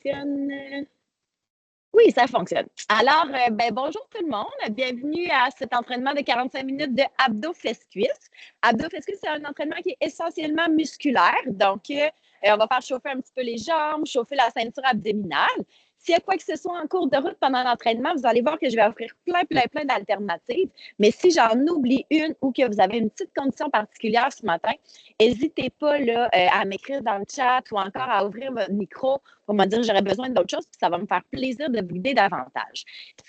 fonctionne. Oui, ça fonctionne. Alors, bonjour tout le monde. Bienvenue à cet entraînement de 45 minutes de abdos fesses-cuisses. Abdos fesses-cuisses, c'est un entraînement qui est essentiellement musculaire. Donc, on va faire chauffer un petit peu les jambes, chauffer la ceinture abdominale. S'il y a quoi que ce soit en cours de route pendant l'entraînement, vous allez voir que je vais offrir plein d'alternatives. Mais si j'en oublie une ou que vous avez une petite condition particulière ce matin, n'hésitez pas là, à m'écrire dans le chat ou encore à ouvrir votre micro pour me dire j'aurais besoin d'autre chose, puis ça va me faire plaisir de vous guider davantage.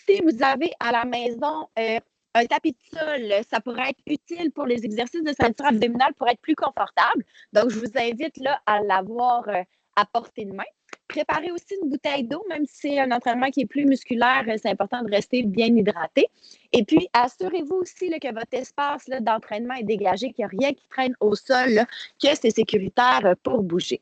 Si vous avez à la maison un tapis de sol, ça pourrait être utile pour les exercices de ceinture abdominale pour être plus confortable. Donc, je vous invite là, à l'avoir à portée de main. Préparez aussi une bouteille d'eau, même si c'est un entraînement qui est plus musculaire, c'est important de rester bien hydraté. Et puis, assurez-vous aussi là, que votre espace là, d'entraînement est dégagé, qu'il n'y a rien qui traîne au sol, là, que c'est sécuritaire pour bouger.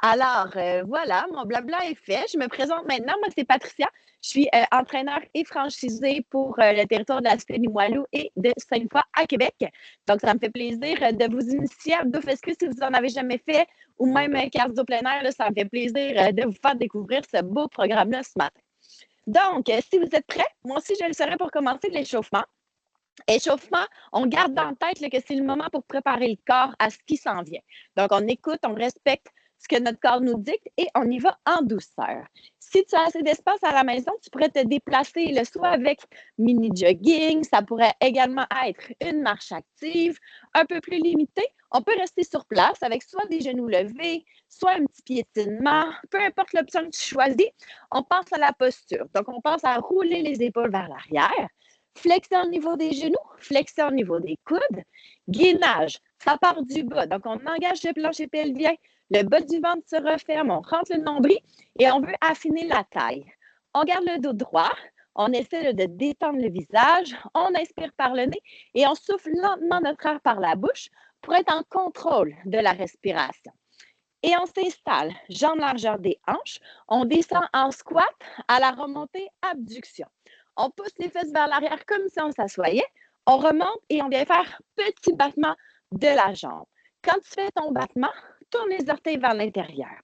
Alors, voilà, mon blabla est fait. Je me présente maintenant. Moi, c'est Patricia. Je suis entraîneur et franchisée pour le territoire de la cité Limoilou et de Sainte-Foy à Québec. Donc, ça me fait plaisir de vous initier à abdos fesses-cuisses si vous n'en avez jamais fait ou même cardio plein air. Là, ça me fait plaisir de vous faire découvrir ce beau programme-là ce matin. Donc, si vous êtes prêts, moi aussi, je le serai pour commencer l'échauffement. Échauffement, on garde dans la tête là, que c'est le moment pour préparer le corps à ce qui s'en vient. Donc, on écoute, on respecte ce que notre corps nous dicte et on y va en douceur. Si tu as assez d'espace à la maison, tu pourrais te déplacer là, soit avec mini jogging, ça pourrait également être une marche active, un peu plus limitée. On peut rester sur place avec soit des genoux levés, soit un petit piétinement, peu importe l'option que tu choisis. On pense à la posture. Donc, on pense à rouler les épaules vers l'arrière. Flexion au niveau des genoux, flexion au niveau des coudes, gainage, ça part du bas. Donc, on engage le plancher pelvien, le bas du ventre se referme, on rentre le nombril et on veut affiner la taille. On garde le dos droit, on essaie de détendre le visage, on inspire par le nez et on souffle lentement notre air par la bouche pour être en contrôle de la respiration. Et on s'installe, jambes largeur des hanches, on descend en squat à la remontée abduction. On pousse les fesses vers l'arrière comme si on s'assoyait. On remonte et on vient faire petit battement de la jambe. Quand tu fais ton battement, tourne les orteils vers l'intérieur.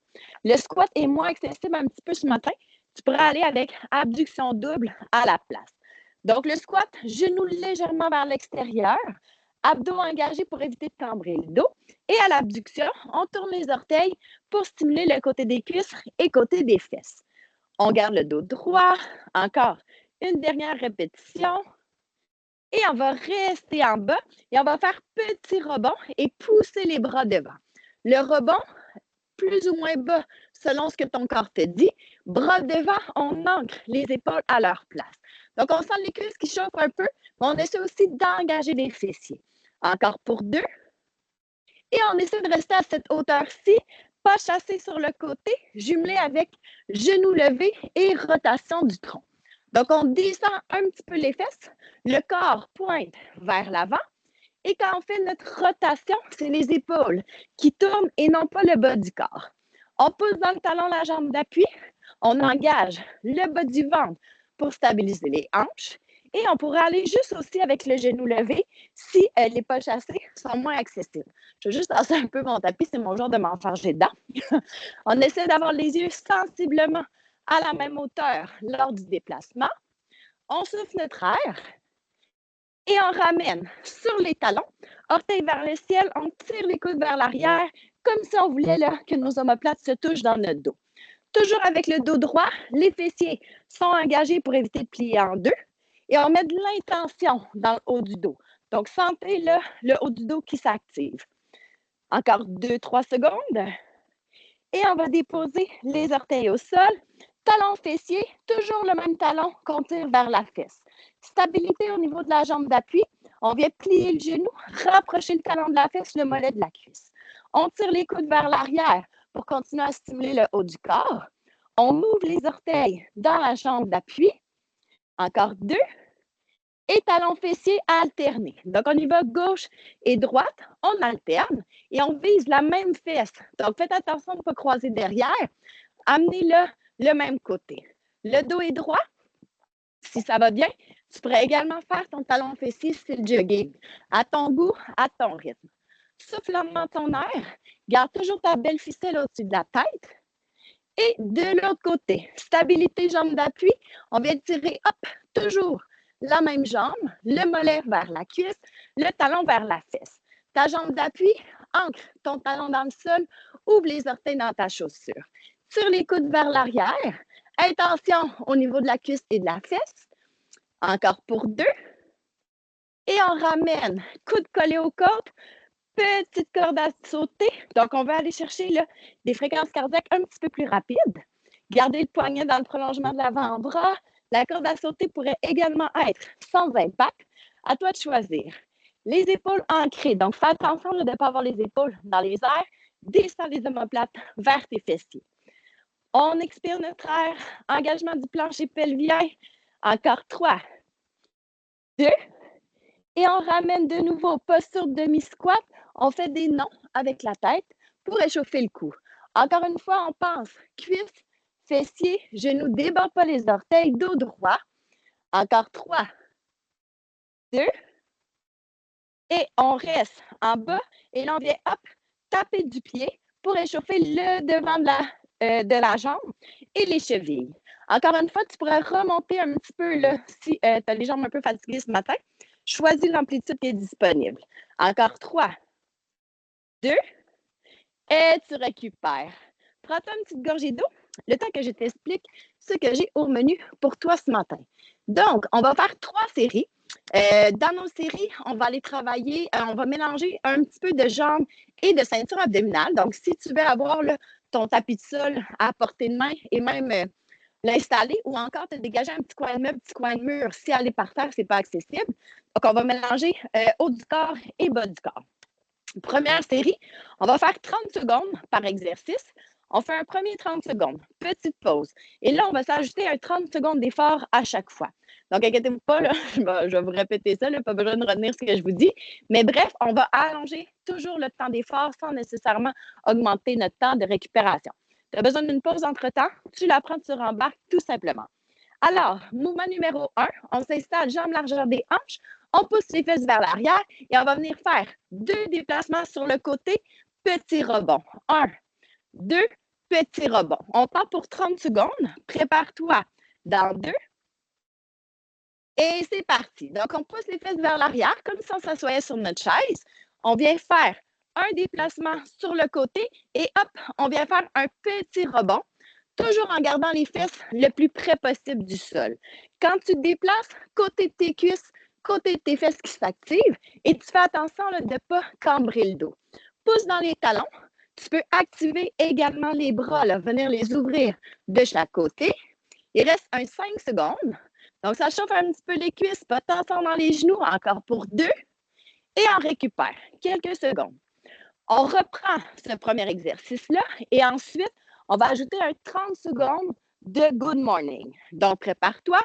Le squat est moins accessible un petit peu ce matin. Tu pourrais aller avec abduction double à la place. Donc, le squat, genoux légèrement vers l'extérieur, abdos engagés pour éviter de cambrer le dos. Et à l'abduction, on tourne les orteils pour stimuler le côté des cuisses et côté des fesses. On garde le dos droit. Encore une dernière répétition. Et on va rester en bas et on va faire petit rebond et pousser les bras devant. Le rebond, plus ou moins bas selon ce que ton corps te dit. Bras devant, on ancre les épaules à leur place. Donc, on sent les cuisses qui chauffent un peu, mais on essaie aussi d'engager les fessiers. Encore pour 2. Et on essaie de rester à cette hauteur-ci, pas chassé sur le côté, jumelé avec genoux levés et rotation du tronc. Donc, on descend un petit peu les fesses, le corps pointe vers l'avant. Et quand on fait notre rotation, c'est les épaules qui tournent et non pas le bas du corps. On pousse dans le talon la jambe d'appui, on engage le bas du ventre pour stabiliser les hanches. Et on pourrait aller juste aussi avec le genou levé si les pas chassés sont moins accessibles. Je vais juste tasser un peu mon tapis, c'est mon genre de m'enfarger dedans. On essaie d'avoir les yeux sensiblement à la même hauteur lors du déplacement. On souffle notre air et on ramène sur les talons, orteils vers le ciel, on tire les coudes vers l'arrière, comme si on voulait là, que nos omoplates se touchent dans notre dos. Toujours avec le dos droit, les fessiers sont engagés pour éviter de plier en deux et on met de l'intention dans le haut du dos. Donc, sentez là, le haut du dos qui s'active. Encore 2-3 secondes. Et on va déposer les orteils au sol. Talon fessier, toujours le même talon qu'on tire vers la fesse. Stabilité au niveau de la jambe d'appui. On vient plier le genou, rapprocher le talon de la fesse, le mollet de la cuisse. On tire les coudes vers l'arrière pour continuer à stimuler le haut du corps. On ouvre les orteils dans la jambe d'appui. Encore 2. Et talon fessier alternés. Donc, on y va gauche et droite. On alterne et on vise la même fesse. Donc, faites attention de ne pas croiser derrière. Amenez-le le même côté. Le dos est droit. Si ça va bien, tu pourrais également faire ton talon fessier style jogging. À ton goût, à ton rythme. Souffle lentement ton air. Garde toujours ta belle ficelle au-dessus de la tête. Et de l'autre côté, stabilité, jambe d'appui. On vient tirer, hop, toujours la même jambe, le mollet vers la cuisse, le talon vers la fesse. Ta jambe d'appui, ancre ton talon dans le sol, ouvre les orteils dans ta chaussure. Tire les coudes vers l'arrière. Intention au niveau de la cuisse et de la fesse. Encore pour 2. Et on ramène, coude collé aux côtes, petite corde à sauter. Donc, on va aller chercher là, des fréquences cardiaques un petit peu plus rapides. Gardez le poignet dans le prolongement de l'avant-bras. La corde à sauter pourrait également être sans impact. À toi de choisir. Les épaules ancrées. Donc, fais attention de ne pas avoir les épaules dans les airs. Descends les omoplates vers tes fessiers. On expire notre air. Engagement du plancher pelvien. Encore 3, 2. Et on ramène de nouveau posture demi-squat. On fait des nons avec la tête pour échauffer le cou. Encore une fois, on pense cuisses, fessiers, genoux, déborde pas les orteils, dos droit. Encore 3, 2. Et on reste en bas. Et là, on vient, hop, taper du pied pour échauffer le devant de la jambe et les chevilles. Encore une fois, tu pourrais remonter un petit peu là, si tu as les jambes un peu fatiguées ce matin. Choisis l'amplitude qui est disponible. Encore 3, 2. Et tu récupères. Prends-toi une petite gorgée d'eau, le temps que je t'explique ce que j'ai au menu pour toi ce matin. Donc, on va faire 3 séries. Dans nos séries, on va aller travailler, on va mélanger un petit peu de jambes et de ceinture abdominale. Donc, si tu veux avoir là, ton tapis de sol à portée de main et même l'installer ou encore te dégager un petit coin de meuble, petit coin de mur, si aller par terre, ce n'est pas accessible. Donc, on va mélanger haut du corps et bas du corps. Première série, on va faire 30 secondes par exercice. On fait un premier 30 secondes, petite pause. Et là, on va s'ajouter un 30 secondes d'effort à chaque fois. Donc, inquiétez-vous pas, là, je vais vous répéter ça, là, pas besoin de retenir ce que je vous dis. Mais bref, on va allonger toujours le temps d'effort sans nécessairement augmenter notre temps de récupération. Tu as besoin d'une pause entre-temps, tu la prends, tu rembarques tout simplement. Alors, mouvement numéro 1, on s'installe jambes largeur des hanches, on pousse les fesses vers l'arrière et on va venir faire 2 déplacements sur le côté, petit rebond. 1, 2, petit rebond. On part pour 30 secondes. Prépare-toi dans 2. Et c'est parti. Donc, on pousse les fesses vers l'arrière comme si on s'assoyait sur notre chaise. On vient faire un déplacement sur le côté et hop, on vient faire un petit rebond, toujours en gardant les fesses le plus près possible du sol. Quand tu te déplaces, côté de tes cuisses, côté de tes fesses qui s'activent et tu fais attention là, de ne pas cambrer le dos. Pousse dans les talons. Tu peux activer également les bras, là, venir les ouvrir de chaque côté. Il reste un 5 secondes. Donc, ça chauffe un petit peu les cuisses, pas tant dans les genoux, encore pour 2. Et on récupère quelques secondes. On reprend ce premier exercice-là et ensuite, on va ajouter un 30 secondes de good morning. Donc, prépare-toi,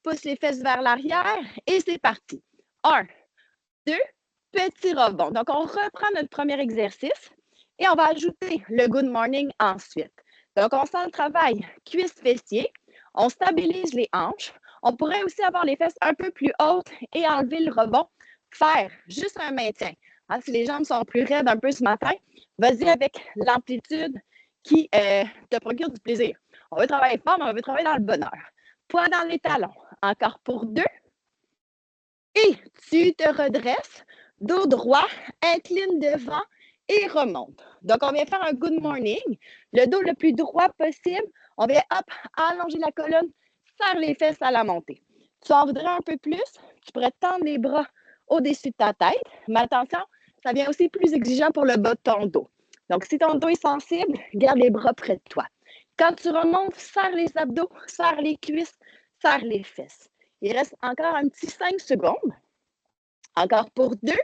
pousse les fesses vers l'arrière et c'est parti. 1, 2, petit rebond. Donc, on reprend notre premier exercice et on va ajouter le good morning ensuite. Donc, on sent le travail cuisse-fessier, on stabilise les hanches. On pourrait aussi avoir les fesses un peu plus hautes et enlever le rebond, faire juste un maintien. Hein, si les jambes sont plus raides un peu ce matin, vas-y avec l'amplitude qui te procure du plaisir. On veut travailler fort, mais on veut travailler dans le bonheur. Poids dans les talons. Encore pour 2. Et tu te redresses, dos droit, incline devant et remonte. Donc, on vient faire un good morning. Le dos le plus droit possible. On vient, hop, allonger la colonne, serre les fesses à la montée. Tu en voudrais un peu plus, tu pourrais tendre les bras au-dessus de ta tête. Mais attention, ça vient aussi plus exigeant pour le bas de ton dos. Donc, si ton dos est sensible, garde les bras près de toi. Quand tu remontes, serre les abdos, serre les cuisses, serre les fesses. Il reste encore un petit 5 secondes. Encore pour 2.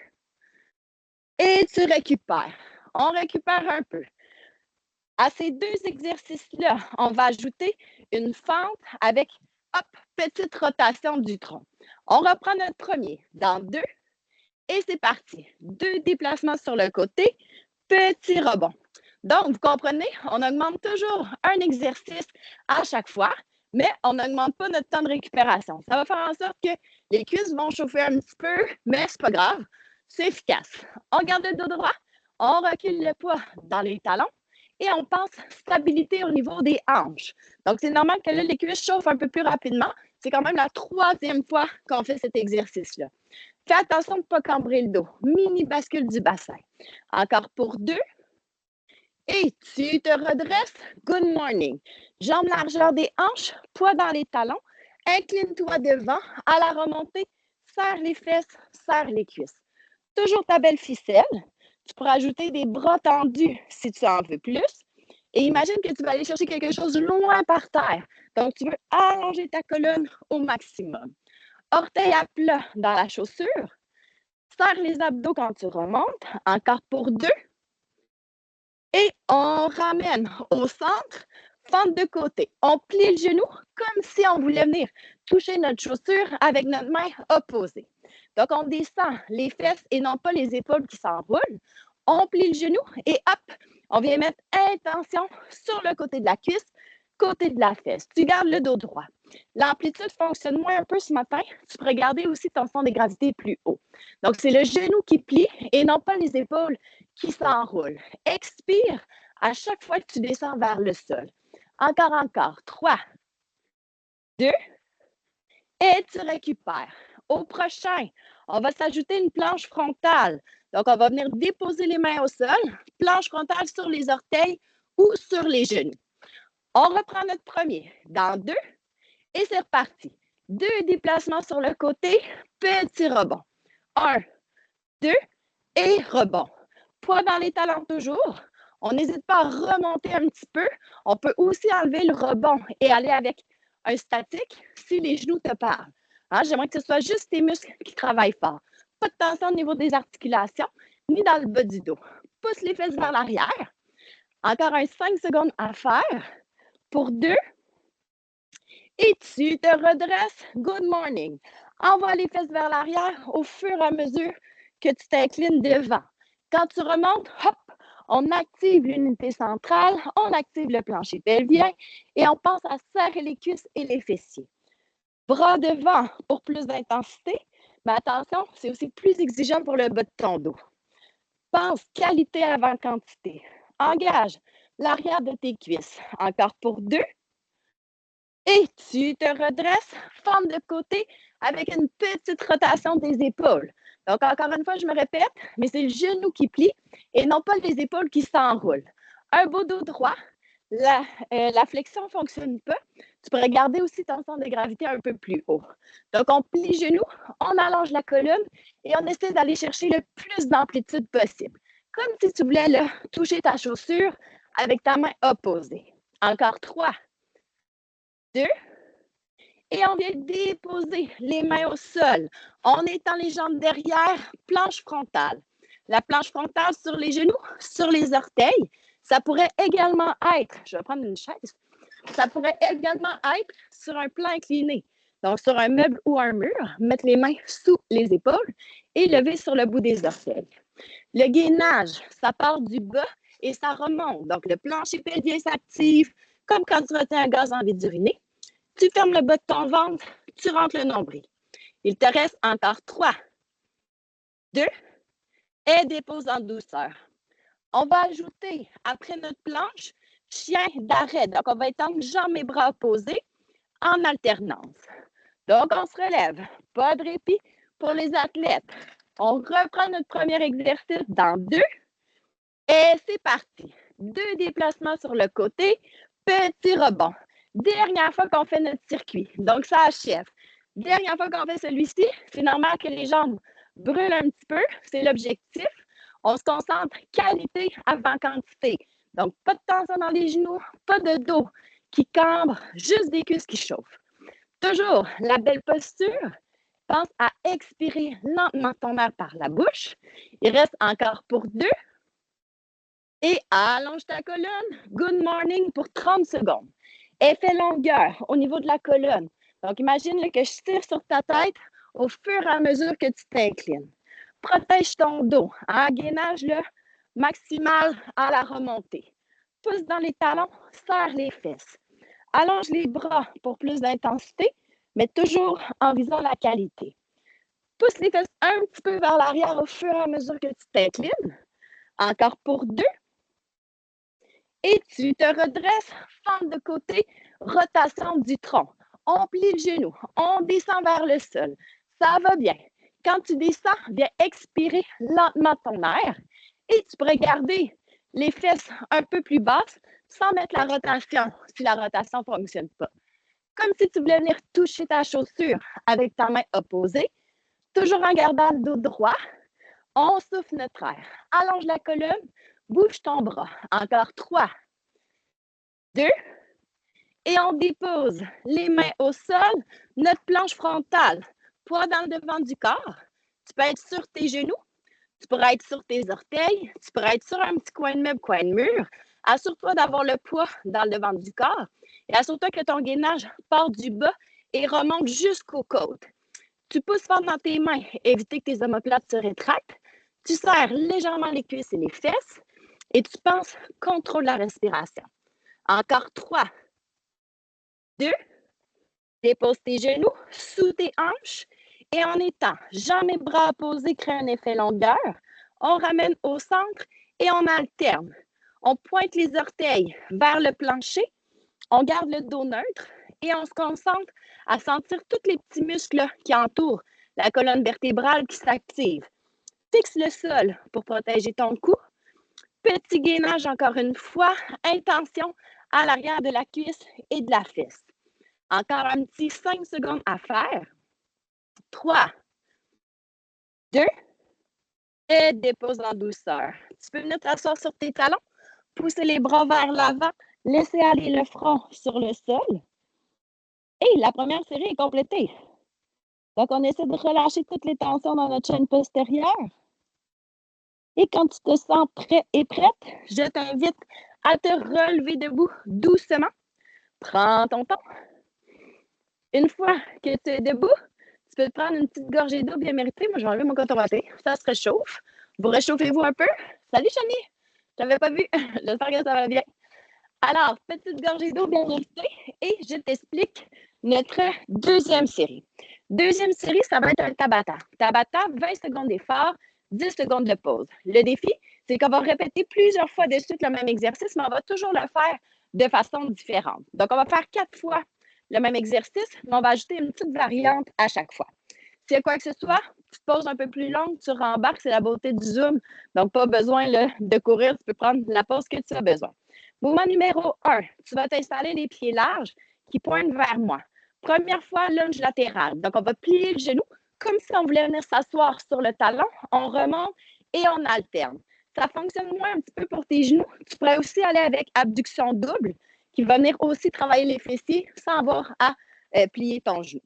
Et tu récupères. On récupère un peu. À ces 2 exercices-là, on va ajouter une fente avec, hop, petite rotation du tronc. On reprend notre premier dans 2. Et c'est parti. 2 déplacements sur le côté, petit rebond. Donc, vous comprenez, on augmente toujours un exercice à chaque fois, mais on n'augmente pas notre temps de récupération. Ça va faire en sorte que les cuisses vont chauffer un petit peu, mais c'est pas grave, c'est efficace. On garde le dos droit, on recule le poids dans les talons Et on pense stabilité au niveau des hanches. Donc, c'est normal que là, les cuisses chauffent un peu plus rapidement. C'est quand même la 3e fois qu'on fait cet exercice-là. Fais attention de ne pas cambrer le dos. Mini bascule du bassin. Encore pour 2. Et tu te redresses. Good morning. Jambes largeur des hanches, poids dans les talons. Incline-toi devant. À la remontée, serre les fesses, serre les cuisses. Toujours ta belle ficelle. Tu pourras ajouter des bras tendus si tu en veux plus. Et imagine que tu vas aller chercher quelque chose loin par terre. Donc, tu veux allonger ta colonne au maximum. Orteils à plat dans la chaussure. Serre les abdos quand tu remontes. Encore pour 2. Et on ramène au centre, fente de côté. On plie le genou comme si on voulait venir toucher notre chaussure avec notre main opposée. Donc, on descend les fesses et non pas les épaules qui s'enroulent. On plie le genou et hop, on vient mettre intention sur le côté de la cuisse, côté de la fesse. Tu gardes le dos droit. L'amplitude fonctionne moins un peu ce matin. Tu peux regarder aussi ton centre de gravité plus haut. Donc, c'est le genou qui plie et non pas les épaules qui s'enroulent. Expire à chaque fois que tu descends vers le sol. Encore. 3, 2, et tu récupères. Au prochain, on va s'ajouter une planche frontale. Donc, on va venir déposer les mains au sol, planche frontale sur les orteils ou sur les genoux. On reprend notre premier. Dans 2, et c'est reparti. 2 déplacements sur le côté, petit rebond. 1, 2, et rebond. Poids dans les talons toujours. On n'hésite pas à remonter un petit peu. On peut aussi enlever le rebond et aller avec un statique si les genoux te parlent. Hein, j'aimerais que ce soit juste tes muscles qui travaillent fort. Pas de tension au niveau des articulations, ni dans le bas du dos. Pousse les fesses vers l'arrière. Encore un 5 secondes à faire. Pour 2. Et tu te redresses. Good morning. Envoie les fesses vers l'arrière au fur et à mesure que tu t'inclines devant. Quand tu remontes, hop, on active l'unité centrale, on active le plancher pelvien et on pense à serrer les cuisses et les fessiers. Bras devant pour plus d'intensité, mais attention, c'est aussi plus exigeant pour le bas de ton dos. Pense qualité avant quantité. Engage l'arrière de tes cuisses. Encore pour 2. Et tu te redresses, forme de côté avec une petite rotation des épaules. Donc, encore une fois, je me répète, mais c'est le genou qui plie et non pas les épaules qui s'enroulent. Un beau dos droit. La flexion ne fonctionne pas. Tu pourrais garder aussi ton centre de gravité un peu plus haut. Donc, on plie le genou, on allonge la colonne et on essaie d'aller chercher le plus d'amplitude possible. Comme si tu voulais là, toucher ta chaussure avec ta main opposée. Encore 3, 2, et on vient déposer les mains au sol. On étend les jambes derrière, planche frontale. La planche frontale sur les genoux, sur les orteils. Ça pourrait également être, je vais prendre une chaise, ça pourrait également être sur un plan incliné. Donc, sur un meuble ou un mur, mettre les mains sous les épaules et lever sur le bout des orteils. Le gainage, ça part du bas et ça remonte. Donc, le plancher pelvien s'active, comme quand tu retiens un gaz en envie d'uriner. Tu fermes le bas de ton ventre, tu rentres le nombril. Il te reste encore 3, 2, et dépose en douceur. On va ajouter, après notre planche, chien d'arrêt. Donc, on va étendre jambes et bras opposés en alternance. Donc, on se relève. Pas de répit pour les athlètes. On reprend notre premier exercice dans 2. Et c'est parti. 2 déplacements sur le côté, petit rebond. Dernière fois qu'on fait notre circuit. Donc, ça achève. Dernière fois qu'on fait celui-ci, c'est normal que les jambes brûlent un petit peu. C'est l'objectif. On se concentre qualité avant quantité. Donc, pas de tension dans les genoux, pas de dos qui cambre, juste des cuisses qui chauffent. Toujours la belle posture. Pense à expirer lentement ton air par la bouche. Il reste encore pour 2. Et allonge ta colonne. Good morning pour 30 secondes. Effet longueur au niveau de la colonne. Donc, imagine là, que je tire sur ta tête au fur et à mesure que tu t'inclines. Protège ton dos. En gainage là, maximal à la remontée. Pousse dans les talons, serre les fesses. Allonge les bras pour plus d'intensité, mais toujours en visant la qualité. Pousse les fesses un petit peu vers l'arrière au fur et à mesure que tu t'inclines. Encore pour 2. Et tu te redresses, fente de côté, rotation du tronc. On plie le genou, on descend vers le sol. Ça va bien. Quand tu descends, viens expirer lentement ton air et tu pourrais garder les fesses un peu plus basses sans mettre la rotation si la rotation ne fonctionne pas. Comme si tu voulais venir toucher ta chaussure avec ta main opposée, toujours en gardant le dos droit. On souffle notre air. Allonge la colonne, bouge ton bras. Encore 3, 2, et on dépose les mains au sol, notre planche frontale, poids dans le devant du corps. Tu peux être sur tes genoux, tu pourrais être sur tes orteils, tu pourrais être sur un petit coin de meuble, coin de mur. Assure-toi d'avoir le poids dans le devant du corps et assure-toi que ton gainage part du bas et remonte jusqu'aux côtes. Tu pousses fort dans tes mains, éviter que tes omoplates se rétractent. Tu serres légèrement les cuisses et les fesses et tu penses contrôle la respiration. Encore 3, 2, dépose tes genoux sous tes hanches et en étant jambes et bras opposés, crée un effet longueur. On ramène au centre et on alterne. On pointe les orteils vers le plancher, on garde le dos neutre et on se concentre à sentir tous les petits muscles qui entourent la colonne vertébrale qui s'active. Fixe le sol pour protéger ton cou. Petit gainage encore une fois. Intention à l'arrière de la cuisse et de la fesse. Encore un petit 5 secondes à faire. 3, 2, et dépose en douceur. Tu peux venir t'asseoir sur tes talons, pousser les bras vers l'avant, laisser aller le front sur le sol. Et la première série est complétée. Donc, on essaie de relâcher toutes les tensions dans notre chaîne postérieure. Et quand tu te sens prêt et prête, je t'invite à te relever debout doucement. Prends ton temps. Une fois que tu es debout, tu peux te prendre une petite gorgée d'eau bien méritée. Moi, je vais enlever mon coton watté. Ça se réchauffe. Vous réchauffez-vous un peu? Salut, Chani! Je t'avais pas vu. J'espère que ça va bien. Alors, petite gorgée d'eau bien méritée et je t'explique notre deuxième série. Deuxième série, ça va être un Tabata. Tabata, 20 secondes d'effort, 10 secondes de pause. Le défi, c'est qu'on va répéter plusieurs fois de suite le même exercice, mais on va toujours le faire de façon différente. Donc, on va faire 4 fois le même exercice, mais on va ajouter une petite variante à chaque fois. S'il y a quoi que ce soit, petite pause un peu plus longue, tu rembarques, c'est la beauté du Zoom. Donc, pas besoin là, de courir, tu peux prendre la pause que tu as besoin. Mouvement numéro 1, tu vas t'installer les pieds larges qui pointent vers moi. Première fois, lunge latéral. Donc, on va plier le genou comme si on voulait venir s'asseoir sur le talon. On remonte et on alterne. Ça fonctionne moins un petit peu pour tes genoux. Tu pourrais aussi aller avec abduction double qui va venir aussi travailler les fessiers sans avoir à plier ton genou.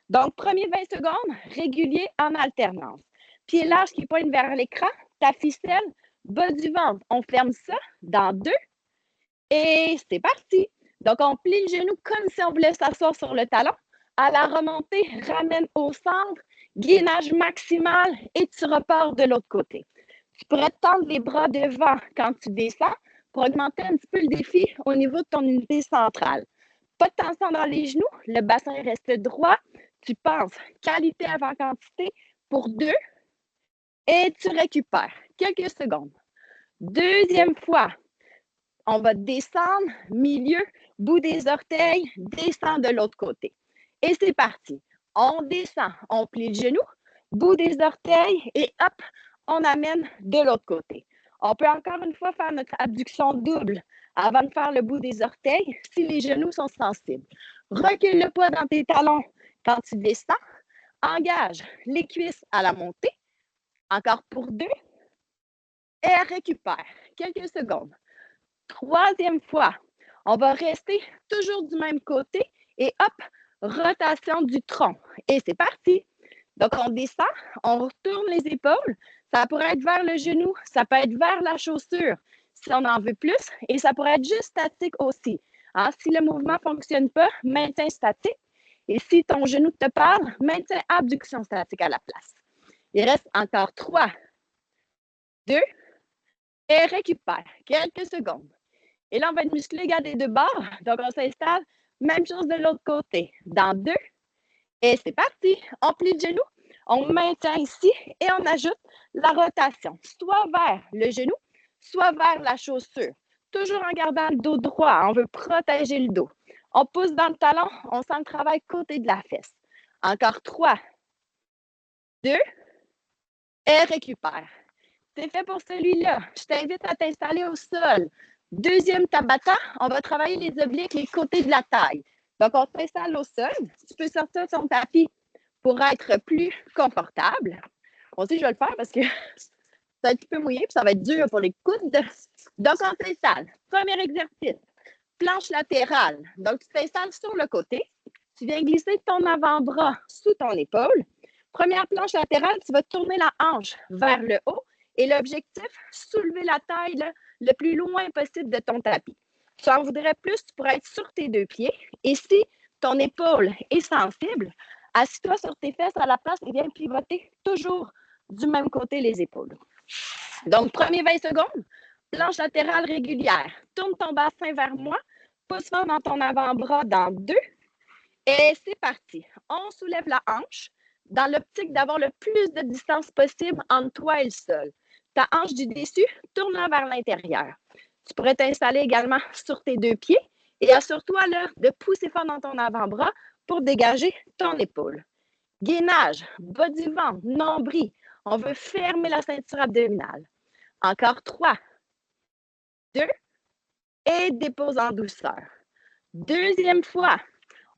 Donc, premier 20 secondes, régulier en alternance. Pied large qui pointe vers l'écran, ta ficelle, bas du ventre. On ferme ça dans 2 et c'est parti. Donc, on plie le genou comme si on voulait s'asseoir sur le talon. À la remontée, ramène au centre, gainage maximal et tu repars de l'autre côté. Tu pourrais tendre les bras devant quand tu descends pour augmenter un petit peu le défi au niveau de ton unité centrale. Pas de tension dans les genoux, le bassin reste droit. Tu penses qualité avant quantité pour 2 et tu récupères quelques secondes. Deuxième fois, on va descendre, milieu, bout des orteils, descend de l'autre côté. Et c'est parti. On descend, on plie le genou, bout des orteils et hop, on amène de l'autre côté. On peut encore une fois faire notre abduction double avant de faire le bout des orteils si les genoux sont sensibles. Recule le poids dans tes talons quand tu descends. Engage les cuisses à la montée. Encore pour 2. Et récupère quelques secondes. Troisième fois, on va rester toujours du même côté et hop, rotation du tronc. Et c'est parti. Donc, on descend, on retourne les épaules. Ça pourrait être vers le genou, ça peut être vers la chaussure si on en veut plus et ça pourrait être juste statique aussi. Alors, si le mouvement ne fonctionne pas, maintiens statique. Et si ton genou te parle, maintiens abduction statique à la place. Il reste encore 3, 2 et récupère quelques secondes. Et là, on va être musclé, garder de bord. Donc, on s'installe. Même chose de l'autre côté. Dans 2. Et c'est parti. On plie le genou. On maintient ici et on ajoute la rotation. Soit vers le genou, soit vers la chaussure. toujours en gardant le dos droit. On veut protéger le dos. On pousse dans le talon, on sent le travail côté de la fesse. Encore 3, 2, et récupère. C'est fait pour celui-là. Je t'invite à t'installer au sol. Deuxième Tabata, on va travailler les obliques, les côtés de la taille. Donc, on s'installe au sol. Tu peux sortir ton tapis pour être plus confortable. Moi aussi, je vais le faire parce que c'est un petit peu mouillé et ça va être dur pour les coudes. Donc, on s'installe. Premier exercice, planche latérale. Donc, tu t'installes sur le côté. Tu viens glisser ton avant-bras sous ton épaule. Première planche latérale, tu vas tourner la hanche vers le haut et l'objectif, soulever la taille là, le plus loin possible de ton tapis. Tu en voudrais plus, tu pourrais être sur tes 2 pieds. Et si ton épaule est sensible, assis-toi sur tes fesses à la place et viens pivoter toujours du même côté les épaules. Donc, premier 20 secondes, planche latérale régulière. Tourne ton bassin vers moi, pousse fort dans ton avant-bras dans 2. Et c'est parti. On soulève la hanche dans l'optique d'avoir le plus de distance possible entre toi et le sol. Ta hanche du dessus, tourne vers l'intérieur. Tu pourrais t'installer également sur tes 2 pieds et assure-toi là, de pousser fort dans ton avant-bras pour dégager ton épaule. Gainage, bas du ventre, nombril. On veut fermer la ceinture abdominale. Encore 3, 2 et dépose en douceur. Deuxième fois,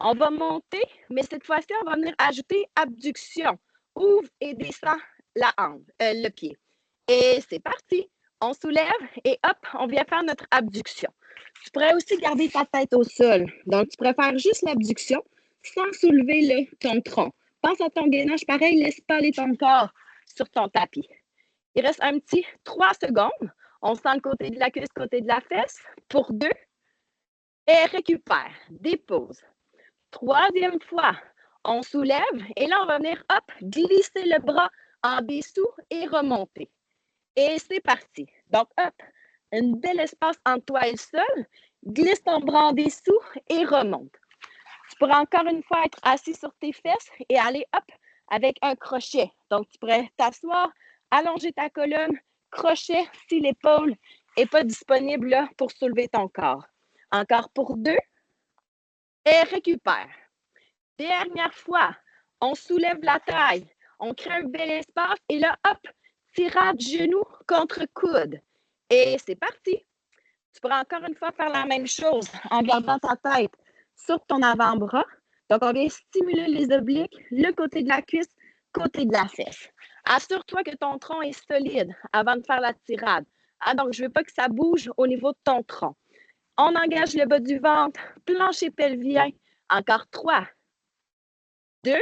on va monter, mais cette fois-ci, on va venir ajouter abduction. Ouvre et descend le pied. Et c'est parti. On soulève et hop, on vient faire notre abduction. Tu pourrais aussi garder ta tête au sol. Donc, tu pourrais faire juste l'abduction sans soulever ton tronc. Pense à ton gainage pareil, laisse pas aller ton corps sur ton tapis. Il reste un petit 3 secondes. On sent le côté de la cuisse, côté de la fesse pour 2. Et récupère. Dépose. Troisième fois, on soulève et là, on va venir, hop, glisser le bras en dessous et remonter. Et c'est parti. Donc, hop, un bel espace entre toi et le sol. Glisse ton bras en dessous et remonte. Tu pourras encore une fois être assis sur tes fesses et aller, hop, avec un crochet. Donc, tu pourrais t'asseoir, allonger ta colonne, crochet si l'épaule n'est pas disponible là, pour soulever ton corps. Encore pour 2. Et récupère. Dernière fois, on soulève la taille, on crée un bel espace et là, hop, tirade genou contre coude. Et c'est parti. Tu pourras encore une fois faire la même chose en gardant ta tête sur ton avant-bras. Donc, on vient stimuler les obliques, le côté de la cuisse, côté de la fesse. Assure-toi que ton tronc est solide avant de faire la tirade. Donc, je ne veux pas que ça bouge au niveau de ton tronc. On engage le bas du ventre, plancher pelvien. Encore 3, 2,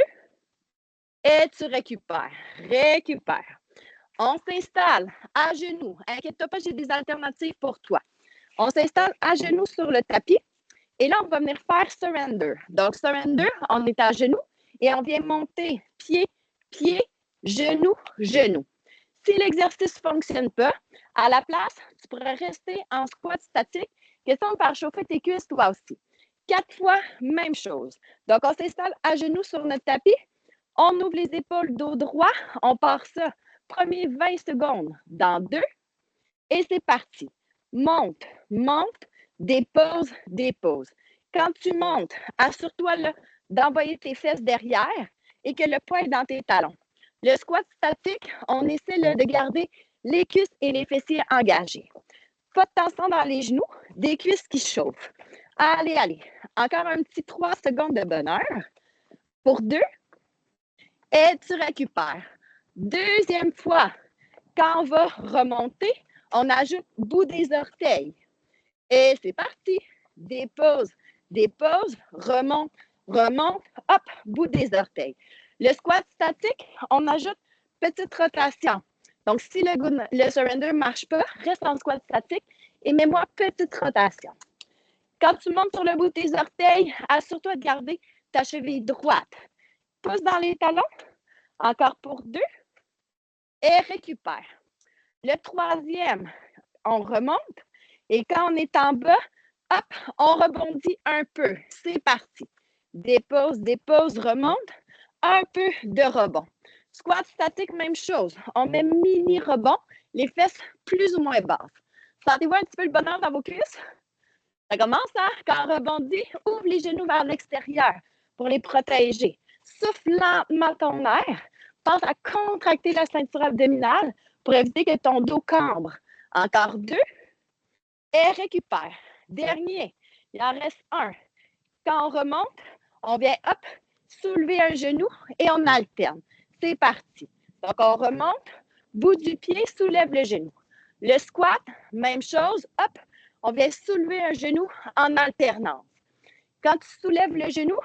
et tu récupères. Récupère. On s'installe à genoux. Inquiète-toi pas, j'ai des alternatives pour toi. On s'installe à genoux sur le tapis. Et là, on va venir faire surrender. Donc, surrender, on est à genoux et on vient monter pied, pied, genou, genou. Si l'exercice ne fonctionne pas, à la place, tu pourrais rester en squat statique. Question de faire chauffer tes cuisses toi aussi. 4 fois, même chose. Donc, on s'installe à genoux sur notre tapis. On ouvre les épaules, dos droit. On part ça. Premier 20 secondes dans 2. Et c'est parti. Monte, monte, dépose, dépose. Quand tu montes, assure-toi d'envoyer tes fesses derrière et que le poids est dans tes talons. Le squat statique, on essaie de garder les cuisses et les fessiers engagés. Pas de tension dans les genoux, des cuisses qui chauffent. Allez, allez. Encore un petit 3 secondes de bonheur. Pour 2. Et tu récupères. Deuxième fois, quand on va remonter, on ajoute bout des orteils. Et c'est parti. Dépose, dépose, remonte, remonte, hop, bout des orteils. Le squat statique, on ajoute petite rotation. Donc, si le surrender ne marche pas, reste en squat statique et mets-moi petite rotation. Quand tu montes sur le bout de tes orteils, assure-toi de garder ta cheville droite. Pousse dans les talons. Encore pour 2. Et récupère. Le troisième, on remonte. Et quand on est en bas, hop, on rebondit un peu. C'est parti. Dépose, dépose, remonte. Un peu de rebond. Squat statique, même chose. On met mini rebond, les fesses plus ou moins basses. Sentez-vous un petit peu le bonheur dans vos cuisses? Ça commence, hein? Quand on rebondit, ouvre les genoux vers l'extérieur pour les protéger. Souffle lentement ton air. Pense à contracter la ceinture abdominale pour éviter que ton dos cambre. Encore 2. Et récupère. Dernier. Il en reste 1. Quand on remonte, on vient, hop, soulever un genou et on alterne. C'est parti. Donc, on remonte, bout du pied, soulève le genou. Le squat, même chose, hop, on vient soulever un genou en alternance. Quand tu soulèves le genou,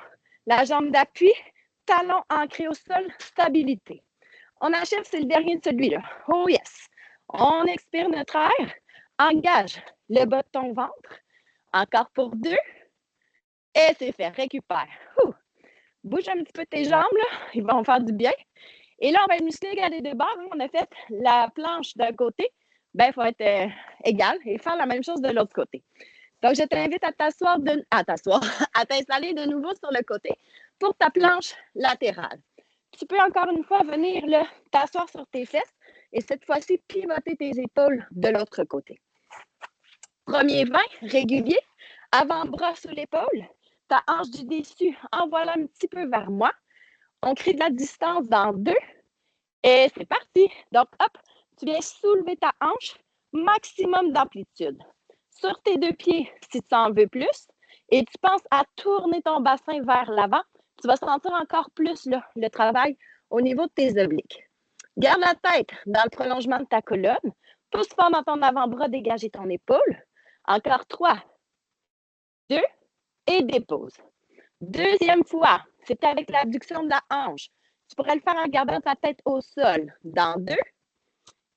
la jambe d'appui, talon ancré au sol, stabilité. On achève, c'est le dernier de celui-là. Oh yes! On expire notre air, engage le bas de ton ventre. Encore pour 2. Et c'est fait, récupère. Bouge un petit peu tes jambes, là. Ils vont faire du bien. Et là, on va muscler égaler des barres. On a fait la planche d'un côté. Ben, il faut être égal et faire la même chose de l'autre côté. Donc, je t'invite à à t'installer de nouveau sur le côté pour ta planche latérale. Tu peux encore une fois venir là, t'asseoir sur tes fesses et cette fois-ci, pivoter tes épaules de l'autre côté. Premier 20, régulier. Avant-bras sous l'épaule. Ta hanche du dessus, envoie-la un petit peu vers moi. On crée de la distance dans 2. Et c'est parti. Donc, hop, tu viens soulever ta hanche, maximum d'amplitude. Sur tes 2 pieds, si tu en veux plus, et tu penses à tourner ton bassin vers l'avant, tu vas sentir encore plus là, le travail au niveau de tes obliques. Garde la tête dans le prolongement de ta colonne. Pousse fort dans ton avant-bras, dégager ton épaule. Encore 3, 2, et dépose. Deuxième fois, c'est avec l'abduction de la hanche. Tu pourrais le faire en gardant ta tête au sol. Dans 2.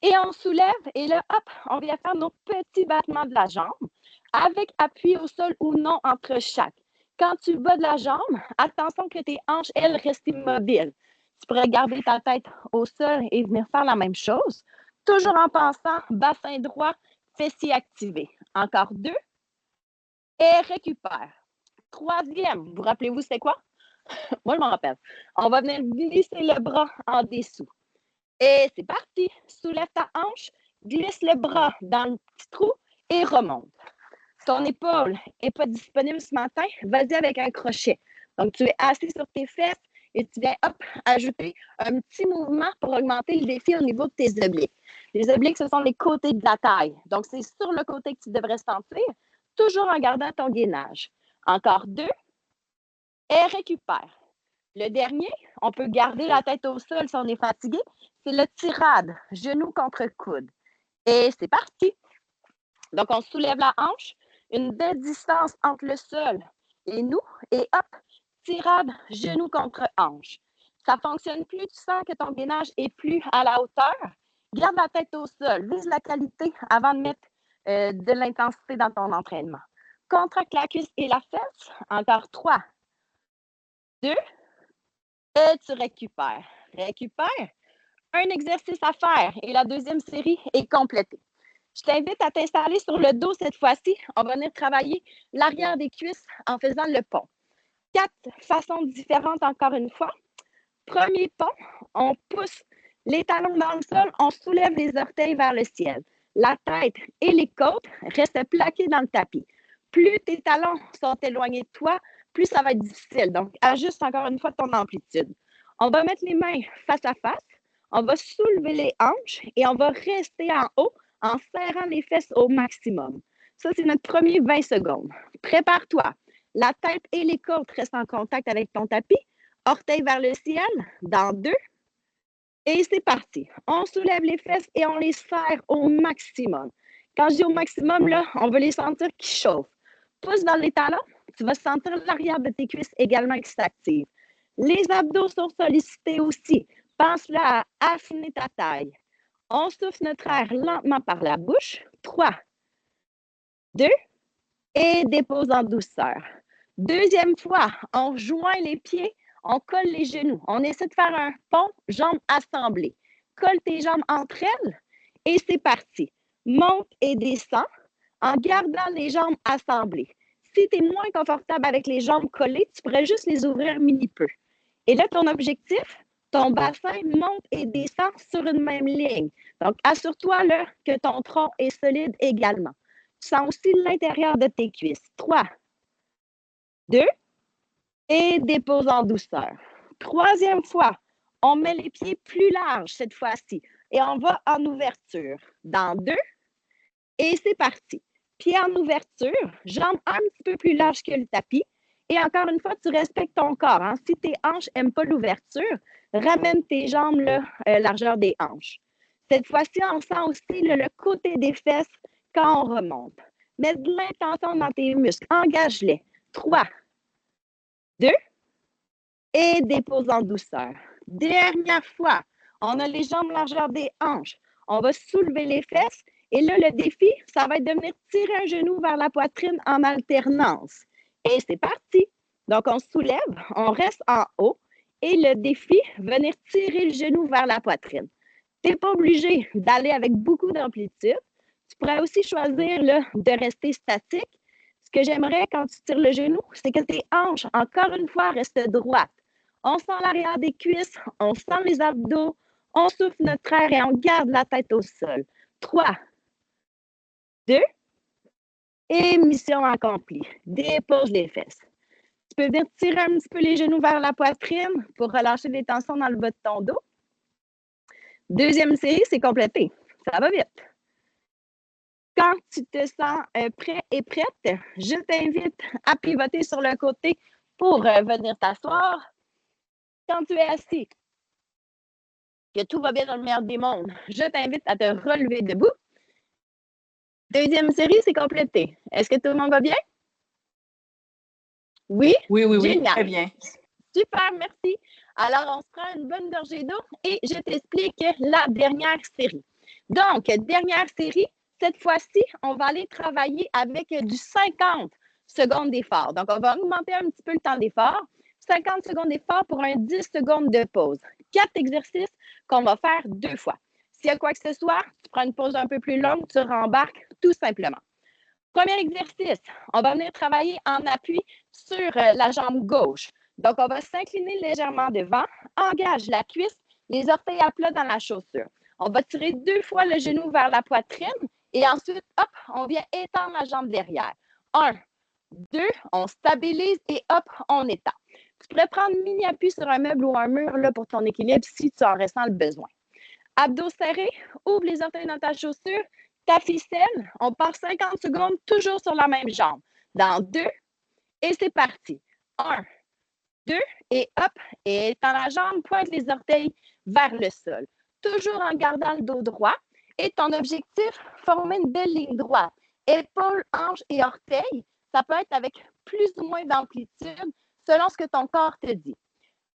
Et on soulève. Et là, hop, on vient faire nos petits battements de la jambe avec appui au sol ou non entre chaque. Quand tu bats de la jambe, attention que tes hanches, elles, restent immobiles. Tu pourrais garder ta tête au sol et venir faire la même chose. Toujours en pensant, bassin droit, fessier activé. Encore 2. Et récupère. Troisième, vous rappelez-vous c'est quoi? Moi, je m'en rappelle. On va venir glisser le bras en dessous. Et c'est parti. Soulève ta hanche, glisse le bras dans le petit trou et remonte. Ton épaule n'est pas disponible ce matin, vas-y avec un crochet. Donc, tu es assis sur tes fesses et tu viens, hop, ajouter un petit mouvement pour augmenter le défi au niveau de tes obliques. Les obliques, ce sont les côtés de la taille. Donc, c'est sur le côté que tu devrais sentir, toujours en gardant ton gainage. Encore 2. Et récupère. Le dernier, on peut garder la tête au sol si on est fatigué, c'est le tirade, genou contre coude. Et c'est parti. Donc, on soulève la hanche, une belle distance entre le sol et nous, et hop, tirade, genou contre hanche. Ça fonctionne plus, tu sens que ton gainage est plus à la hauteur. Garde la tête au sol, vise la qualité avant de mettre de l'intensité dans ton entraînement. Contracte la cuisse et la fesse. Encore 3, 2, et tu récupères. Récupère. Un exercice à faire et la deuxième série est complétée. Je t'invite à t'installer sur le dos cette fois-ci. On va venir travailler l'arrière des cuisses en faisant le pont. 4 façons différentes encore une fois. Premier pont, on pousse les talons dans le sol, on soulève les orteils vers le ciel. La tête et les côtes restent plaquées dans le tapis. Plus tes talons sont éloignés de toi, plus ça va être difficile. Donc, ajuste encore une fois ton amplitude. On va mettre les mains face à face. On va soulever les hanches et on va rester en haut en serrant les fesses au maximum. Ça, c'est notre premier 20 secondes. Prépare-toi. La tête et les côtes restent en contact avec ton tapis. Orteils vers le ciel. Dans 2. Et c'est parti. On soulève les fesses et on les serre au maximum. Quand je dis au maximum, là, on veut les sentir qui chauffent. Pousse dans les talons. Tu vas sentir l'arrière de tes cuisses également qui s'active. Les abdos sont sollicités aussi. Pense là à affiner ta taille. On souffle notre air lentement par la bouche. 3, 2, et dépose en douceur. Deuxième fois, on joint les pieds, on colle les genoux. On essaie de faire un pont, jambes assemblées. Colle tes jambes entre elles et c'est parti. Monte et descends en gardant les jambes assemblées. Si tu es moins confortable avec les jambes collées, tu pourrais juste les ouvrir un mini peu. Et là, ton objectif, Ton bassin monte et descend sur une même ligne. Donc, assure-toi là, que ton tronc est solide également. Tu sens aussi l'intérieur de tes cuisses. 3, 2, et dépose en douceur. Troisième fois, on met les pieds plus larges cette fois-ci et on va en ouverture. Dans 2, et c'est parti. Pieds en ouverture, jambes un petit peu plus larges que le tapis. Et encore une fois, tu respectes ton corps. Hein. Si tes hanches n'aiment pas l'ouverture, ramène tes jambes là, largeur des hanches. Cette fois-ci, on sent aussi là, le côté des fesses quand on remonte. Mets de l'intention dans tes muscles. Engage-les. 3, 2, et dépose en douceur. Dernière fois, on a les jambes largeur des hanches. On va soulever les fesses. Et là, le défi, ça va être de venir tirer un genou vers la poitrine en alternance. Et c'est parti. Donc, on soulève, on reste en haut. Et le défi, venir tirer le genou vers la poitrine. Tu n'es pas obligé d'aller avec beaucoup d'amplitude. Tu pourrais aussi choisir là, de rester statique. Ce que j'aimerais quand tu tires le genou, c'est que tes hanches, encore une fois, restent droites. On sent l'arrière des cuisses, on sent les abdos, on souffle notre air et on garde la tête au sol. 3, 2, et mission accomplie. Dépose les fesses. Tu peux venir tirer un petit peu les genoux vers la poitrine pour relâcher les tensions dans le bas de ton dos. Deuxième série, c'est complété. Ça va vite. Quand tu te sens prêt et prête, je t'invite à pivoter sur le côté pour venir t'asseoir. Quand tu es assis, que tout va bien dans le meilleur des mondes, je t'invite à te relever debout. Deuxième série, c'est complété. Est-ce que tout le monde va bien? Oui? Oui, Génial. très bien. Super, merci. Alors, on se prend une bonne gorgée d'eau et je t'explique la dernière série. Donc, dernière série, cette fois-ci, on va aller travailler avec du 50 secondes d'effort. Donc, on va augmenter un petit peu le temps d'effort. 50 secondes d'effort pour un 10 secondes de pause. 4 exercices qu'on va faire 2 fois. S'il y a quoi que ce soit, tu prends une pause un peu plus longue, tu rembarques tout simplement. Premier exercice, on va venir travailler en appui sur la jambe gauche. Donc, on va s'incliner légèrement devant, engage la cuisse, les orteils à plat dans la chaussure. On va tirer 2 fois le genou vers la poitrine et ensuite, hop, on vient étendre la jambe derrière. 1, 2, on stabilise et hop, on étend. Tu pourrais prendre mini-appui sur un meuble ou un mur là, pour ton équilibre si tu en ressens le besoin. Abdos serrés, ouvre les orteils dans ta chaussure, ta ficelle, on part 50 secondes toujours sur la même jambe. Dans 2, et c'est parti. 1, 2, et hop, et étends la jambe, pointe les orteils vers le sol. Toujours en gardant le dos droit. Et ton objectif, former une belle ligne droite. Épaules, hanches et orteils, ça peut être avec plus ou moins d'amplitude selon ce que ton corps te dit.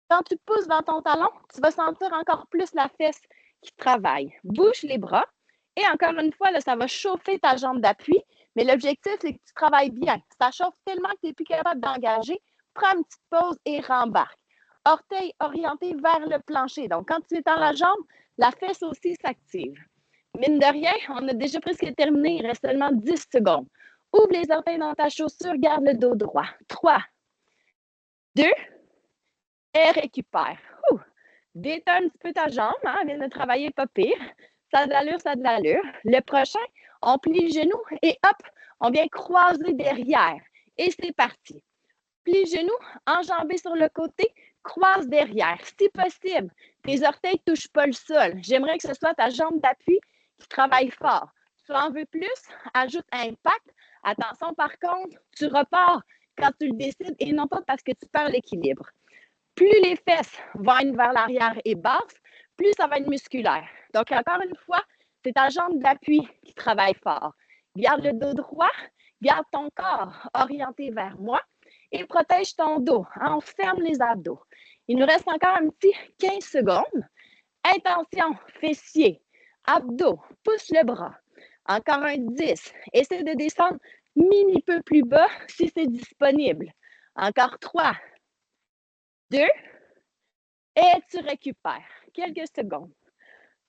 Quand tu pousses dans ton talon, tu vas sentir encore plus la fesse qui travaille. Bouge les bras. Et encore une fois, là, ça va chauffer ta jambe d'appui. Mais l'objectif, c'est que tu travailles bien. Ça chauffe tellement que tu n'es plus capable d'engager. Prends une petite pause et rembarque. Orteil orienté vers le plancher. Donc, quand tu étends la jambe, la fesse aussi s'active. Mine de rien, on a déjà presque terminé. Il reste seulement 10 secondes. Ouvre les orteils dans ta chaussure, garde le dos droit. 3, 2, et récupère. Détends un petit peu ta jambe, hein, vient de travailler pas pire. Ça a de l'allure, ça a de l'allure. Le prochain, on plie le genou et hop, on vient croiser derrière. Et c'est parti. Plie le genou, enjambé sur le côté, croise derrière. Si possible, tes orteils ne touchent pas le sol. J'aimerais que ce soit ta jambe d'appui qui travaille fort. Tu en veux plus, ajoute impact. Attention, par contre, tu repars quand tu le décides et non pas parce que tu perds l'équilibre. Plus les fesses vont être vers l'arrière et basses, plus ça va être musculaire. Donc, encore une fois, c'est ta jambe d'appui qui travaille fort. Garde le dos droit, garde ton corps orienté vers moi et protège ton dos. On ferme les abdos. Il nous reste encore un petit 15 secondes. Intention, fessiers, abdos, pousse le bras. Encore un 10. Essaie de descendre mini peu plus bas si c'est disponible. Encore 3, 2, et tu récupères. Quelques secondes.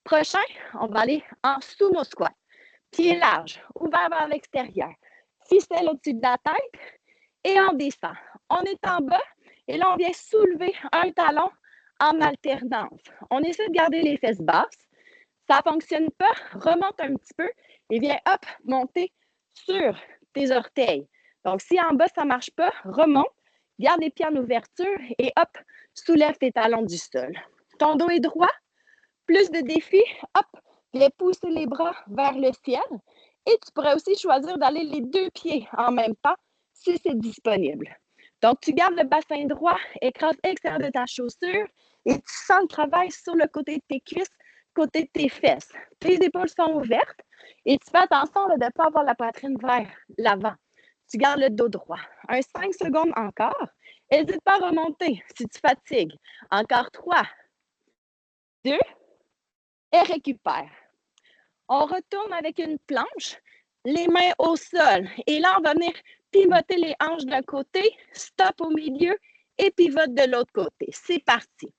Prochain, on va aller en sumo squat. Pieds larges, ouverts vers l'extérieur. Ficelle au-dessus de la tête et on descend. On est en bas et là, on vient soulever un talon en alternance. On essaie de garder les fesses basses. Ça ne fonctionne pas, remonte un petit peu et viens, hop, monter sur tes orteils. Donc, si en bas, ça ne marche pas, remonte, garde les pieds en ouverture et hop, soulève tes talons du sol. Ton dos est droit, plus de défis, hop, viens pousser les bras vers le ciel. Et tu pourrais aussi choisir d'aller les deux pieds en même temps si c'est disponible. Donc, tu gardes le bassin droit, écrase l'extérieur de ta chaussure et tu sens le travail sur le côté de tes cuisses, côté de tes fesses. Tes épaules sont ouvertes et tu fais attention de ne pas avoir la poitrine vers l'avant. Tu gardes le dos droit. 5 secondes encore. N'hésite pas à remonter si tu fatigues. Encore 3, 2 et récupère. On retourne avec une planche, les mains au sol. Et là, on va venir pivoter les hanches d'un côté, stop au milieu et pivote de l'autre côté. C'est parti.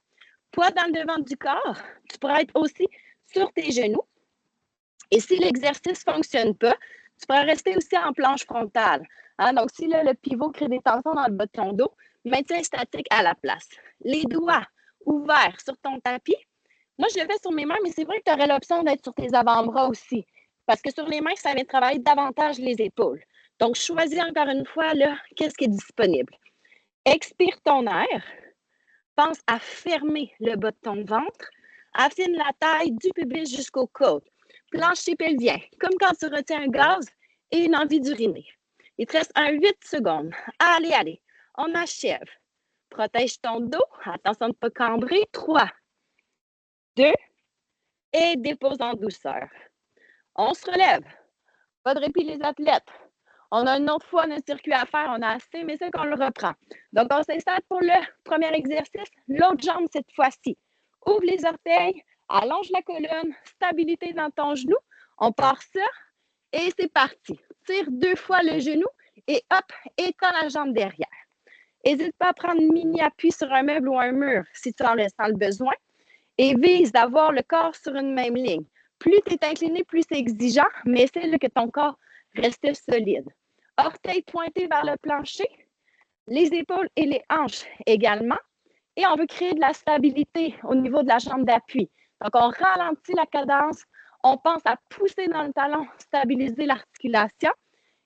Poids dans le devant du corps. Tu pourrais être aussi sur tes genoux. Et si l'exercice ne fonctionne pas, tu pourrais rester aussi en planche frontale. Donc, si le pivot crée des tensions dans le bas de ton dos, maintiens statique à la place. Les doigts ouverts sur ton tapis. Moi, je le fais sur mes mains, mais c'est vrai que tu aurais l'option d'être sur tes avant-bras aussi. Parce que sur les mains, ça vient travailler davantage les épaules. Donc, choisis encore une fois là, qu'est-ce qui est disponible. Expire ton air. Pense à fermer le bas de ton ventre. Affine la taille du pubis jusqu'aux côtes. Plancher pelvien, comme quand tu retiens un gaz et une envie d'uriner. Il te reste 8 secondes. Allez, allez. On achève. Protège ton dos. Attention de ne pas cambrer. 3, 2 et dépose en douceur. On se relève. Pas de répit les athlètes. On a une autre fois notre circuit à faire. On a assez, mais c'est qu'on le reprend. Donc, on s'installe pour le premier exercice. L'autre jambe cette fois-ci. Ouvre les orteils, allonge la colonne, stabilité dans ton genou. On part ça et c'est parti. Tire 2 fois le genou et hop, étends la jambe derrière. N'hésite pas à prendre mini-appui sur un meuble ou un mur si tu en ressens le besoin et vise d'avoir le corps sur une même ligne. Plus tu es incliné, plus c'est exigeant, mais essaie que ton corps reste solide. Orteils pointés vers le plancher, les épaules et les hanches également. Et on veut créer de la stabilité au niveau de la jambe d'appui. Donc, on ralentit la cadence, on pense à pousser dans le talon, stabiliser l'articulation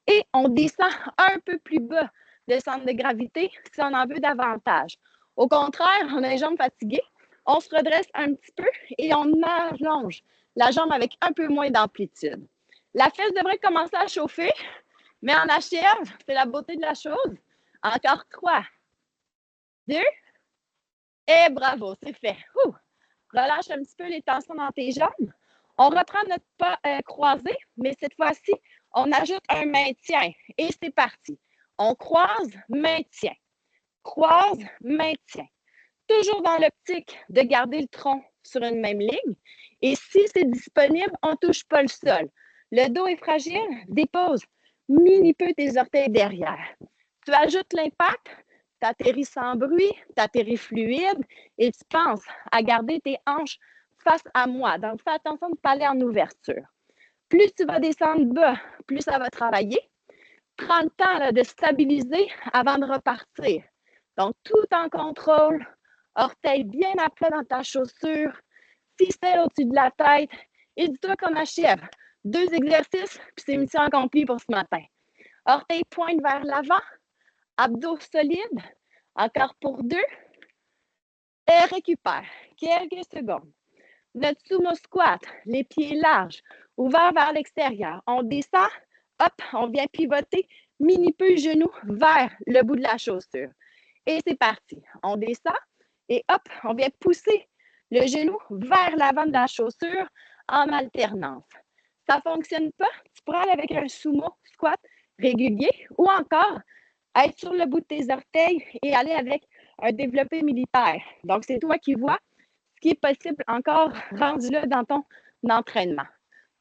et on descend un peu plus bas le centre de gravité si on en veut davantage. Au contraire, on a les jambes fatiguées, on se redresse un petit peu et on allonge la jambe avec un peu moins d'amplitude. La fesse devrait commencer à chauffer, mais on achève, c'est la beauté de la chose. Encore 3, 2 et bravo, c'est fait. Relâche un petit peu les tensions dans tes jambes. On reprend notre pas croisé, mais cette fois-ci, on ajoute un maintien et c'est parti. On croise, maintien. Croise, maintien. Toujours dans l'optique de garder le tronc sur une même ligne. Et si c'est disponible, on ne touche pas le sol. Le dos est fragile, dépose mini peu tes orteils derrière. Tu ajoutes l'impact, tu atterris sans bruit, tu atterris fluide et tu penses à garder tes hanches face à moi. Donc, fais attention de ne pas aller en ouverture. Plus tu vas descendre bas, plus ça va travailler. Prends le temps là, de stabiliser avant de repartir. Donc, tout en contrôle, orteils bien à plat dans ta chaussure, ficelle au-dessus de la tête et dis-toi qu'on achève 2 exercices puis c'est mission accomplie pour ce matin. Orteils pointent vers l'avant, abdos solides, encore pour 2 et récupère quelques secondes. Notre sumo squat, les pieds larges, ouverts vers l'extérieur. On descend, hop, on vient pivoter mini peu genou vers le bout de la chaussure. Et c'est parti. On descend et hop, on vient pousser le genou vers l'avant de la chaussure en alternance. Ça ne fonctionne pas, tu pourrais aller avec un sumo squat régulier ou encore être sur le bout de tes orteils et aller avec un développé militaire. Donc, c'est toi qui vois ce qui est possible encore rendu là dans ton entraînement.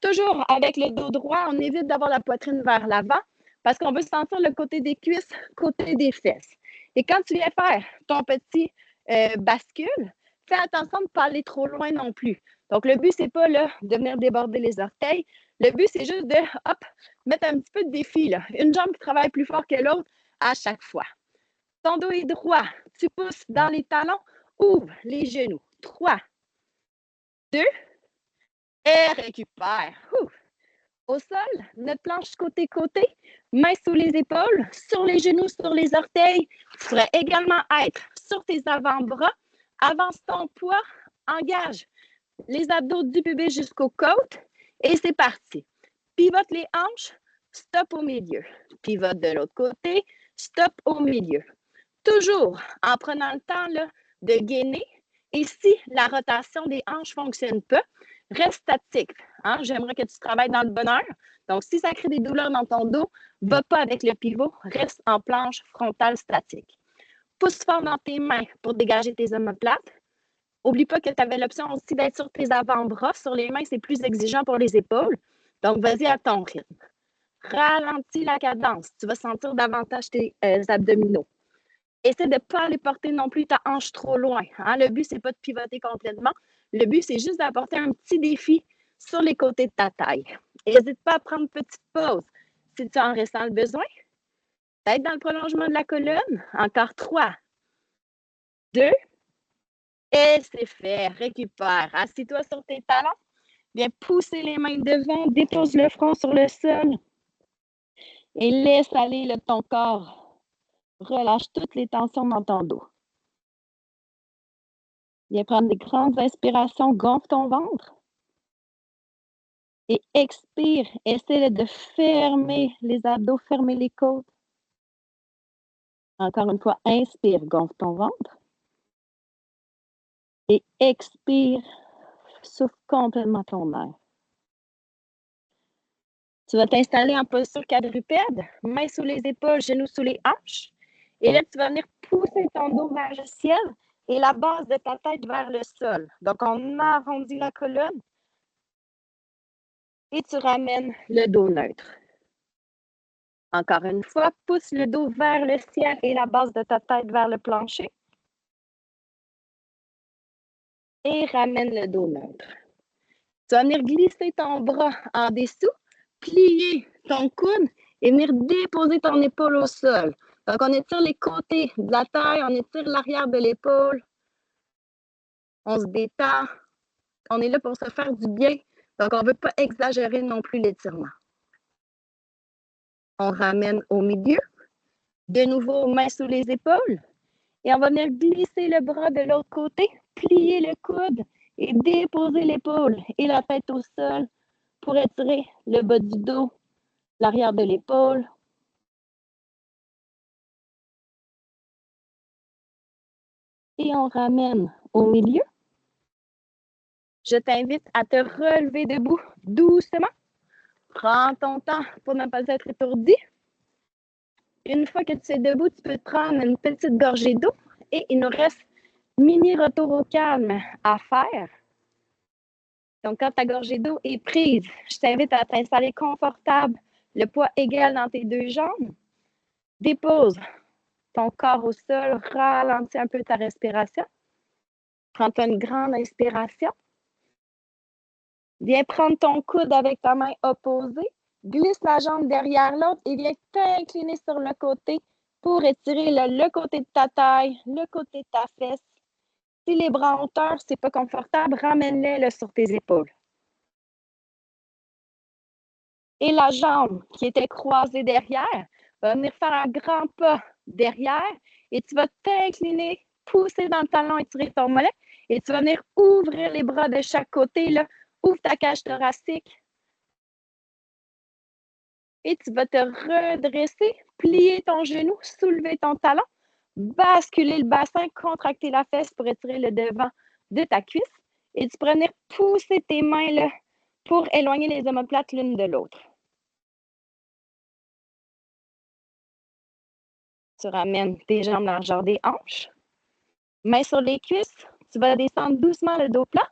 Toujours avec le dos droit, on évite d'avoir la poitrine vers l'avant parce qu'on veut sentir le côté des cuisses, côté des fesses. Et quand tu viens faire ton petit bascule, fais attention de ne pas aller trop loin non plus. Donc, le but, ce n'est pas là, de venir déborder les orteils. Le but, c'est juste de, hop, mettre un petit peu de défi. Là. Une jambe qui travaille plus fort que l'autre à chaque fois. Ton dos est droit. Tu pousses dans les talons Ouvre les genoux. 3, 2, et récupère. Ouf. Au sol, notre planche côté-côté, mains sous les épaules, sur les genoux, sur les orteils. Tu pourrais également être sur tes avant-bras. Avance ton poids, engage les abdos du pubis jusqu'aux côtes et c'est parti. Pivote les hanches, stop au milieu. Pivote de l'autre côté, stop au milieu. Toujours en prenant le temps là, de gainer. Et si la rotation des hanches ne fonctionne pas, reste statique. Hein? J'aimerais que tu travailles dans le bonheur. Donc, si ça crée des douleurs dans ton dos, va pas avec le pivot, reste en planche frontale statique. Pousse fort dans tes mains pour dégager tes omoplates. N'oublie pas que tu avais l'option aussi d'être sur tes avant-bras. Sur les mains, c'est plus exigeant pour les épaules. Donc, vas-y à ton rythme. Ralentis la cadence. Tu vas sentir davantage tes abdominaux. Essaie de ne pas aller porter non plus ta hanche trop loin. Hein? Le but, ce n'est pas de pivoter complètement. Le but, c'est juste d'apporter un petit défi sur les côtés de ta taille. N'hésite pas à prendre une petite pause si tu en ressens le besoin. Peut-être dans le prolongement de la colonne. Encore 3, 2, et c'est fait. Récupère. Assis-toi sur tes talons. Viens pousser les mains devant. Dépose le front sur le sol. Et laisse aller ton corps. Relâche toutes les tensions dans ton dos. Viens prendre des grandes inspirations. Gonfle ton ventre. Et expire. Essaie de fermer les abdos, fermer les côtes. Encore une fois, inspire. Gonfle ton ventre. Et expire. Souffle complètement ton air. Tu vas t'installer en posture quadrupède, mains sous les épaules, genoux sous les hanches. Et là, tu vas venir pousser ton dos vers le ciel et la base de ta tête vers le sol. Donc, on arrondit la colonne et tu ramènes le dos neutre. Encore une fois, pousse le dos vers le ciel et la base de ta tête vers le plancher. Et ramène le dos neutre. Tu vas venir glisser ton bras en dessous, plier ton coude et venir déposer ton épaule au sol. Donc, on étire les côtés de la taille, on étire l'arrière de l'épaule. On se détend. On est là pour se faire du bien. Donc, on ne veut pas exagérer non plus l'étirement. On ramène au milieu. De nouveau, mains sous les épaules. Et on va venir glisser le bras de l'autre côté, plier le coude et déposer l'épaule et la tête au sol pour étirer le bas du dos, l'arrière de l'épaule. Et on ramène au milieu. Je t'invite à te relever debout doucement. Prends ton temps pour ne pas être étourdi. Une fois que tu es debout, tu peux te prendre une petite gorgée d'eau et il nous reste mini retour au calme à faire. Donc, quand ta gorgée d'eau est prise, je t'invite à t'installer confortable, le poids égal dans tes deux jambes. Dépose ton corps au sol, ralentis un peu ta respiration. Prends-toi une grande inspiration. Viens prendre ton coude avec ta main opposée. Glisse la jambe derrière l'autre et viens t'incliner sur le côté pour étirer le côté de ta taille, le côté de ta fesse. Si les bras en hauteur, ce n'est pas confortable, ramène-les sur tes épaules. Et la jambe qui était croisée derrière va venir faire un grand pas derrière et tu vas t'incliner, pousser dans le talon, étirer ton mollet et tu vas venir ouvrir les bras de chaque côté. Là. Ouvre ta cage thoracique. Et tu vas te redresser, plier ton genou, soulever ton talon, basculer le bassin, contracter la fesse pour étirer le devant de ta cuisse. Et tu pourrais venir pousser tes mains là, pour éloigner les omoplates l'une de l'autre. Tu ramènes tes jambes largeur des hanches. Mains sur les cuisses. Tu vas descendre doucement le dos plat.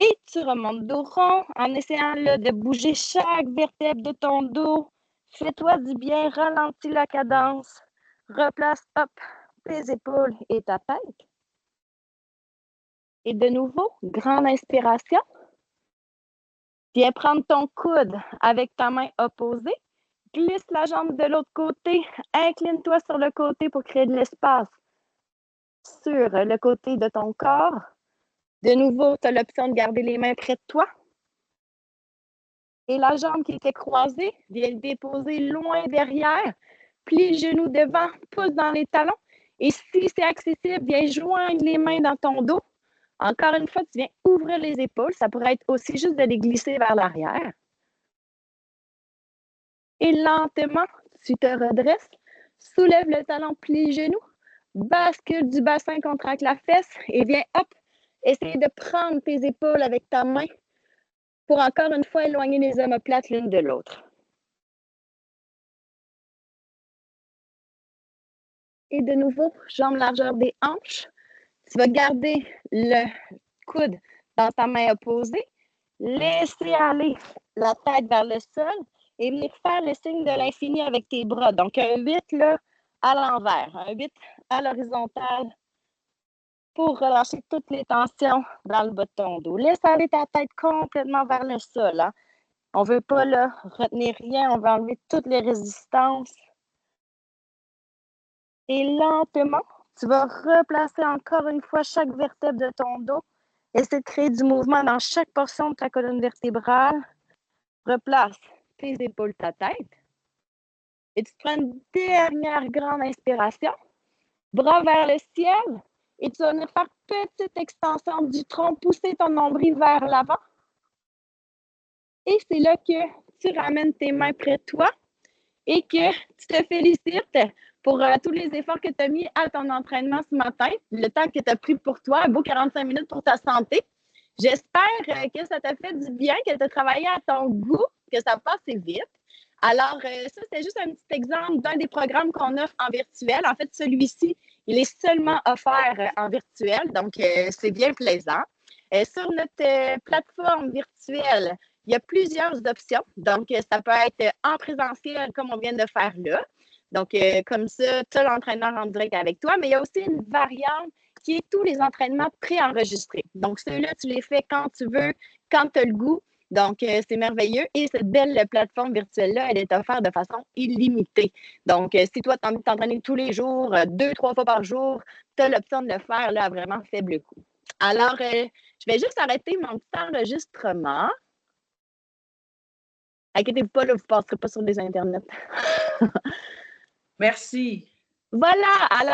Et tu remontes dos rond en essayant là, de bouger chaque vertèbre de ton dos. Fais-toi du bien, ralentis la cadence. Replace, hop, tes épaules et ta tête. Et de nouveau, grande inspiration. Viens prendre ton coude avec ta main opposée. Glisse la jambe de l'autre côté. Incline-toi sur le côté pour créer de l'espace sur le côté de ton corps. De nouveau, tu as l'option de garder les mains près de toi. Et la jambe qui était croisée, viens le déposer loin derrière. Plie le genou devant, pousse dans les talons. Et si c'est accessible, viens joindre les mains dans ton dos. Encore une fois, tu viens ouvrir les épaules. Ça pourrait être aussi juste de les glisser vers l'arrière. Et lentement, tu te redresses. Soulève le talon, plie le genou. Bascule du bassin, contracte la fesse. Et viens, hop, essaye de prendre tes épaules avec ta main pour encore une fois éloigner les omoplates l'une de l'autre. Et de nouveau, jambes largeur des hanches. Tu vas garder le coude dans ta main opposée. Laisser aller la tête vers le sol et venir faire le signe de l'infini avec tes bras. Donc, un 8 là, à l'envers, un 8 à l'horizontale pour relâcher toutes les tensions dans le bas de ton dos. Laisse aller ta tête complètement vers le sol. Hein. On ne veut pas là, retenir rien, on veut enlever toutes les résistances. Et lentement, tu vas replacer encore une fois chaque vertèbre de ton dos. Essaie de créer du mouvement dans chaque portion de ta colonne vertébrale. Replace tes épaules, ta tête. Et tu prends une dernière grande inspiration. Bras vers le ciel. Et tu vas venir faire petite extension du tronc, pousser ton nombril vers l'avant. Et c'est là que tu ramènes tes mains près de toi et que tu te félicites pour tous les efforts que tu as mis à ton entraînement ce matin, le temps que tu as pris pour toi, un beau 45 minutes pour ta santé. J'espère que ça t'a fait du bien, que tu as travaillé à ton goût, que ça passe vite. Alors, ça, c'était juste un petit exemple d'un des programmes qu'on offre en virtuel. En fait, celui-ci, il est seulement offert en virtuel, donc c'est bien plaisant. Sur notre plateforme virtuelle, il y a plusieurs options. Donc, ça peut être en présentiel, comme on vient de faire là. Donc, comme ça, tu as l'entraîneur en direct avec toi, mais il y a aussi une variante qui est tous les entraînements préenregistrés. Donc, ceux-là, tu les fais quand tu veux, quand tu as le goût. Donc, c'est merveilleux. Et cette belle plateforme virtuelle-là, elle est offerte de façon illimitée. Donc, si toi, tu as envie de t'entraîner tous les jours, 2-3 fois par jour, tu as l'option de le faire là, à vraiment faible coût. Alors, je vais juste arrêter mon petit enregistrement. Inquiétez-vous pas, là, vous ne passerez pas sur les internets. Merci. Voilà. Alors,